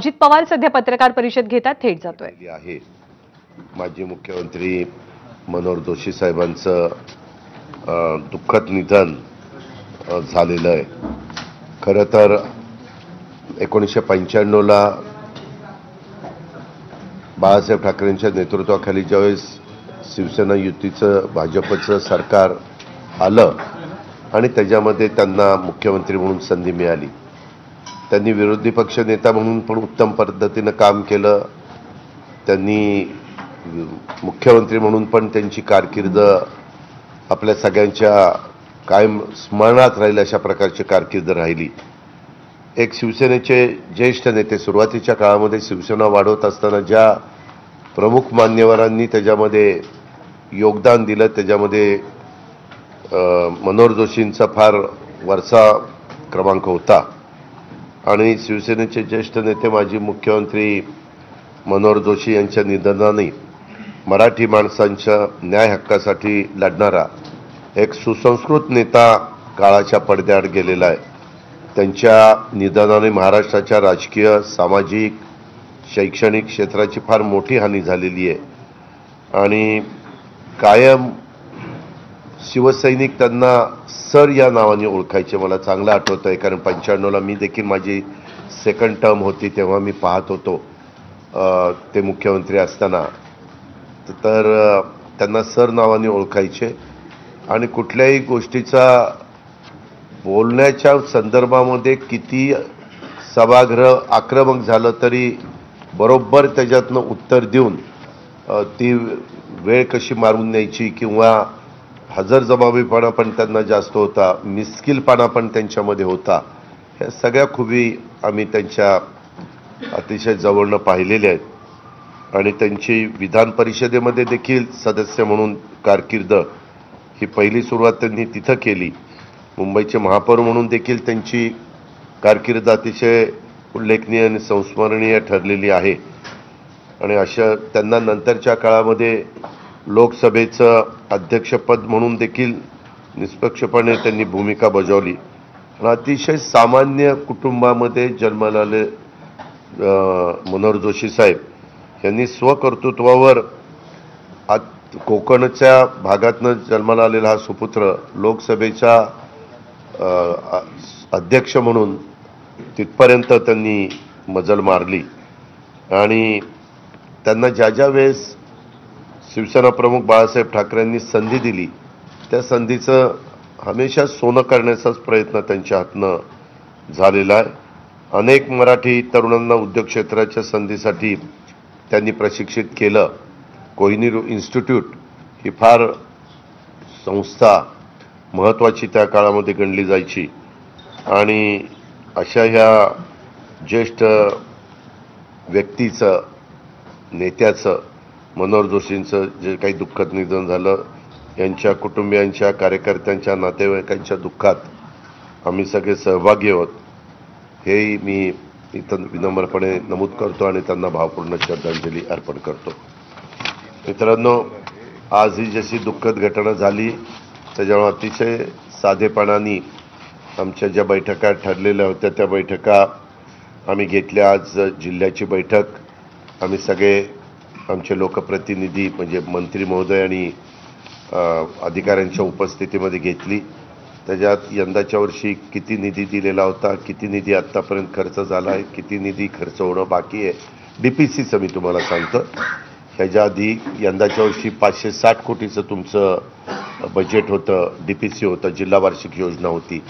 अजित पवार सध्या पत्रकार परिषद घेतात, थेट जातोय. आहे माजी मुख्यमंत्री मनोहर जोशी साहेबांचं दुःखद निधन झालेलं आहे. खरं तर 1995ला बाळासाहेब ठाकरेंच्या नेतृत्वाखाली ज्यावेळेस शिवसेना युतीचं भाजपचं सरकार आलं आणि त्याच्यामध्ये त्यांना मुख्यमंत्री म्हणून संधी मिळाली. त्यांनी विरोधी पक्ष नेता म्हणून पण उत्तम पद्धतीनं काम केलं. त्यांनी मुख्यमंत्री म्हणून पण त्यांची कारकीर्द आपल्या सगळ्यांच्या कायम स्मरणात राहील अशा प्रकारची कारकीर्द राहिली. एक शिवसेनेचे ज्येष्ठ नेते, सुरुवातीच्या काळामध्ये शिवसेना वाढवत असताना ज्या प्रमुख मान्यवरांनी त्याच्यामध्ये योगदान दिलं त्याच्यामध्ये मनोहर जोशींचा फार वरचा क्रमांक होता. आणि शिवसेनेचे ज्येष्ठ नेते माजी मुख्यमंत्री मनोहर जोशी यांच्या निधनाने मराठी माणसांच्या न्याय हक्कासाठी लढणारा एक सुसंस्कृत नेता काळाच्या पडद्याआड गेलेला आहे. त्यांच्या निधनाने महाराष्ट्राच्या राजकीय, सामाजिक, शैक्षणिक क्षेत्राची फार मोठी हानी झालेली आहे. आणि कायम शिवसैनिक त्यांना सर या नावाने ओळखायचे. मला चांगलं आठवतं आहे, कारण 95ला मी देखील माझी सेकंड टर्म होती तेव्हा मी पाहत होतो ते मुख्यमंत्री असताना. तर त्यांना सर नावाने ओळखायचे आणि कुठल्याही गोष्टीचा बोलण्याच्या संदर्भामध्ये किती सभागृह आक्रमक झालं तरी बरोबर त्याच्यातनं उत्तर देऊन ती वेळ कशी मारून न्यायची किंवा हजरजबाबीपणा पण त्यांना जास्त होता, मिस्किलपणा पण त्यांच्यामध्ये होता. ह्या सगळ्या खूबी आम्ही त्यांच्या अतिशय जवळनं पाहिलेल्या आहेत. आणि त्यांची विधान परिषदेमध्ये देखील सदस्य म्हणून कारकीर्द ही पहिली सुरुवात त्यांनी तिथं केली. मुंबईचे महापौर म्हणून देखील त्यांची कारकीर्द अतिशय उल्लेखनीय आणि संस्मरणीय ठरलेली आहे. आणि अशा त्यांना नंतरच्या काळामध्ये लोकसभेचं अध्यक्षपद म्हणून देखील निष्पक्षपणे त्यांनी भूमिका बजावली. आणि अतिशय सामान्य कुटुंबामध्ये जन्माला आले मनोहर जोशी साहेब यांनी स्वकर्तृत्वावर कोकणच्या भागातनं जन्माला आलेला हा सुपुत्र लोकसभेचा अध्यक्ष म्हणून तिथपर्यंत त्यांनी मजल मारली. आणि त्यांना ज्या ज्या वेळेस शिवसेना प्रमुख बाळासाहेब ठाकरेंनी संधी दिली त्या संधीचं हमेशा सोनं करण्याचाच प्रयत्न त्यांच्या हातनं झालेला आहे. अनेक मराठी तरुणांना उद्योग क्षेत्राच्या संधीसाठी त्यांनी प्रशिक्षित केलं. कोहिनूर इन्स्टिट्यूट ही फार संस्था महत्त्वाची त्या काळामध्ये गणली जायची. आणि अशा ह्या ज्येष्ठ व्यक्तीचं, नेत्याचं, मनोहर जोशींचं जे काही दुःखद निधन झालं, यांच्या कुटुंबियांच्या, कार्यकर्त्यांच्या, नातेवाईकांच्या दुःखात आम्ही सगळे सहभागी आहोत हेही मी इथं विनम्रपणे नमूद करतो आणि त्यांना भावपूर्ण श्रद्धांजली अर्पण करतो. मित्रांनो, आज ही जशी दुःखद घटना झाली त्याच्यामुळे अतिशय साधेपणाने आमच्या ज्या बैठका ठरलेल्या होत्या त्या बैठका आम्ही घेतल्या. आज जिल्ह्याची बैठक आम्ही सगळे आमचे लोकप्रतिनिधी म्हणजे मंत्री महोदय आणि अधिकाऱ्यांच्या उपस्थितीमध्ये घेतली. त्याच्यात यंदाच्या वर्षी किती निधी दिलेला होता, किती निधी आत्तापर्यंत खर्च झाला आहे, किती निधी खर्च होणं बाकी आहे, DPCचं मी तुम्हाला सांगतो. ह्याच्या आधी यंदाच्या वर्षी 560 कोटीचं तुमचं बजेट होतं, DPC होतं, जिल्हा वार्षिक योजना होती.